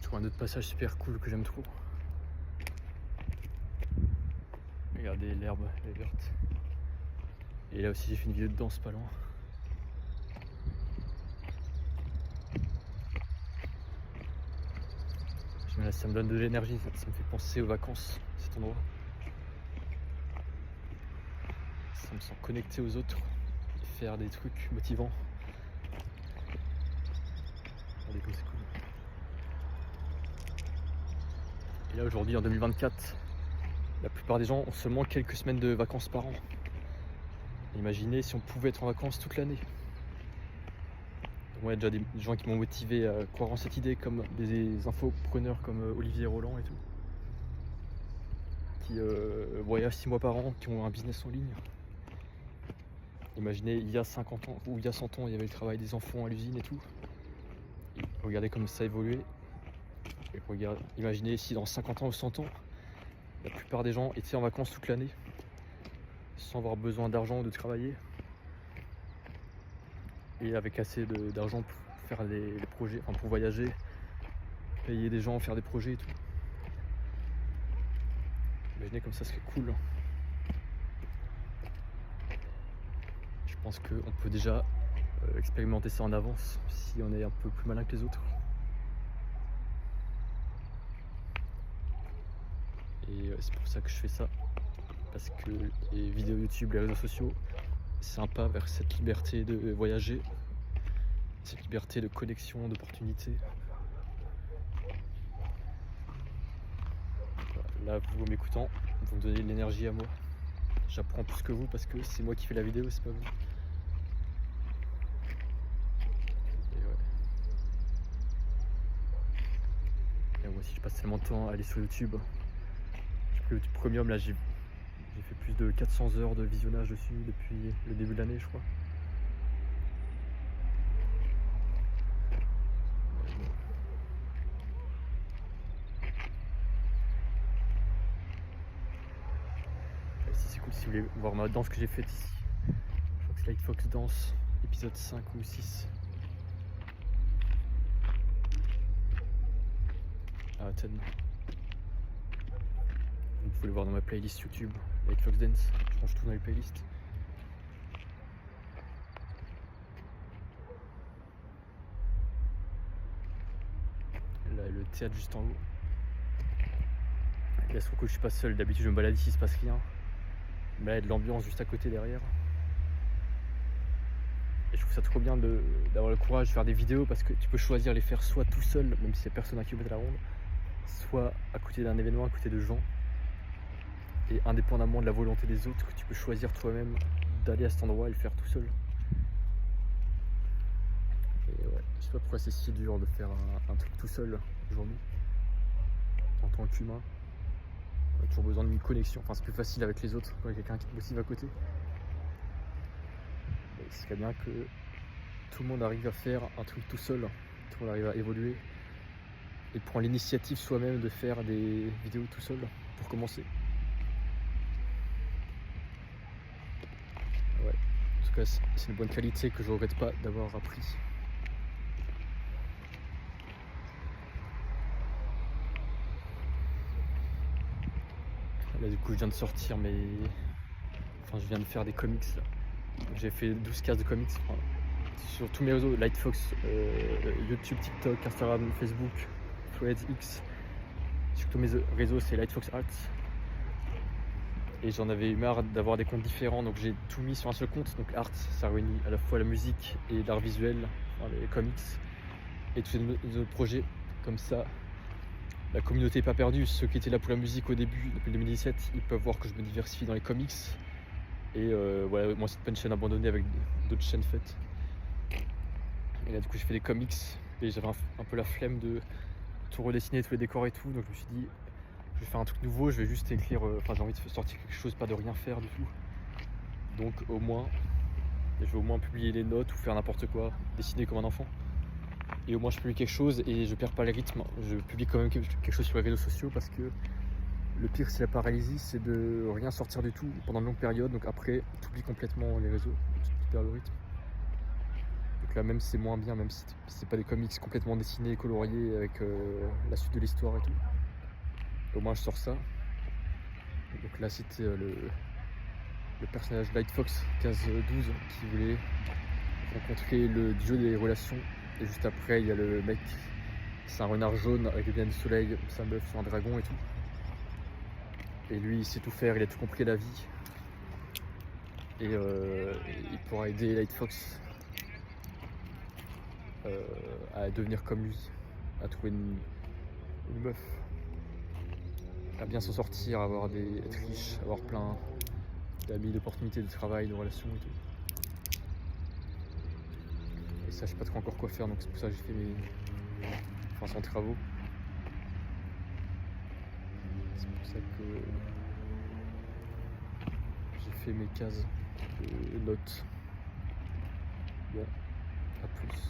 Je trouve un autre passage super cool que j'aime trop. Regardez l'herbe, elle est verte. Et là aussi j'ai fait une vidéo de danse pas loin. Là, ça me donne de l'énergie, ça me fait penser aux vacances, cet endroit. Ça me sent connecté aux autres et faire des trucs motivants. Regardez comme c'est cool. Et là aujourd'hui en 2024, la plupart des gens ont seulement quelques semaines de vacances par an. Imaginez si on pouvait être en vacances toute l'année. Moi, il y a déjà des gens qui m'ont motivé à croire en cette idée, comme des infopreneurs comme Olivier Roland et tout, qui voyagent 6 mois par an, qui ont un business en ligne. Imaginez, il y a 50 ans ou il y a 100 ans, il y avait le travail des enfants à l'usine et tout. Et regardez comme ça a évolué. Et imaginez si dans 50 ans ou 100 ans, la plupart des gens étaient en vacances toute l'année, sans avoir besoin d'argent ou de travailler. Et avec assez d'argent pour faire les projets, enfin pour voyager, payer des gens, faire des projets et tout. Imaginez comme ça serait cool. Je pense qu'on peut déjà expérimenter ça en avance si on est un peu plus malin que les autres. Et c'est pour ça que je fais ça, parce que les vidéos YouTube, les réseaux sociaux, c'est un pas vers cette liberté de voyager, cette liberté de connexion, d'opportunité. Là, vous en m'écoutant, vous me donnez de l'énergie à moi. J'apprends plus que vous parce que c'est moi qui fais la vidéo, c'est pas vous. Et ouais. Et moi aussi, je passe tellement de temps à aller sur YouTube. J'ai pris le YouTube Premium, là, j'ai fait plus de 400 heures de visionnage dessus depuis le début de l'année, je crois. Ici, c'est cool si vous voulez voir ma danse que j'ai faite ici. Je crois que c'est Lightfox Danse, épisode 5 ou 6. À Athènes. Vous pouvez le voir dans ma playlist YouTube, Lightfox Dance. Je range tout dans les playlists. Là, le théâtre juste en haut. Là, c'est trop cool, je suis pas seul. D'habitude, je me balade ici, il se passe rien. Mais là, il y a de l'ambiance juste à côté derrière. Et je trouve ça trop bien d'avoir le courage de faire des vidéos parce que tu peux choisir les faire soit tout seul, même si c'est personne à qui mettre la ronde, soit à côté d'un événement, à côté de gens. Et indépendamment de la volonté des autres, tu peux choisir toi-même d'aller à cet endroit et le faire tout seul. Et ouais, je sais pas pourquoi c'est si dur de faire un truc tout seul aujourd'hui. En tant qu'humain, on a toujours besoin d'une connexion. Enfin, c'est plus facile avec les autres quand il y a quelqu'un qui te motive à côté. Mais ce serait bien que tout le monde arrive à faire un truc tout seul, tout le monde arrive à évoluer et prendre l'initiative soi-même de faire des vidéos tout seul pour commencer. Ouais, en tout cas c'est une bonne qualité que je regrette pas d'avoir appris. Là du coup je viens de sortir je viens de faire des comics là. J'ai fait 12 cases de comics sur tous mes réseaux, Lightfox, YouTube, TikTok, Instagram, Facebook, Threads, X. Sur tous mes réseaux c'est Lightfox Art. Et j'en avais eu marre d'avoir des comptes différents, donc j'ai tout mis sur un seul compte. Donc Art, ça réunit à la fois la musique et l'art visuel, enfin, les comics et tous les autres projets. Comme ça, la communauté n'est pas perdue. Ceux qui étaient là pour la musique au début, depuis 2017, ils peuvent voir que je me diversifie dans les comics. Et voilà, moi c'est pas une chaîne abandonnée avec d'autres chaînes faites. Et là du coup je fais des comics et j'avais un peu la flemme de tout redessiner, tous les décors et tout. Donc je me suis dit, je vais faire un truc nouveau, je vais juste écrire, j'ai envie de sortir quelque chose, pas de rien faire du tout. Donc je vais au moins publier les notes ou faire n'importe quoi, dessiner comme un enfant. Et au moins je publie quelque chose et je perds pas le rythme. Je publie quand même quelque chose sur les réseaux sociaux parce que le pire c'est la paralysie, c'est de rien sortir du tout pendant une longue période. Donc après tu oublies complètement les réseaux, tu perds le rythme. Donc là, même si c'est moins bien, même si c'est pas des comics complètement dessinés, coloriés avec la suite de l'histoire et tout, au moins je sors ça. Donc là, c'était le personnage Light Fox, case 12, qui voulait rencontrer le dieu des relations. Et juste après, il y a le mec, c'est un renard jaune avec le bien du soleil, sa meuf sur un dragon et tout. Et lui, il sait tout faire, il a tout compris à la vie. Et il pourra aider Light Fox à devenir comme lui, à trouver une meuf, à bien s'en sortir, à être riche, avoir plein d'amis, d'opportunités de travail, de relations et tout. Et ça, je sais pas trop encore quoi faire, donc c'est pour ça que j'ai fait sans travaux. C'est pour ça que j'ai fait mes cases de notes. Bon, à plus.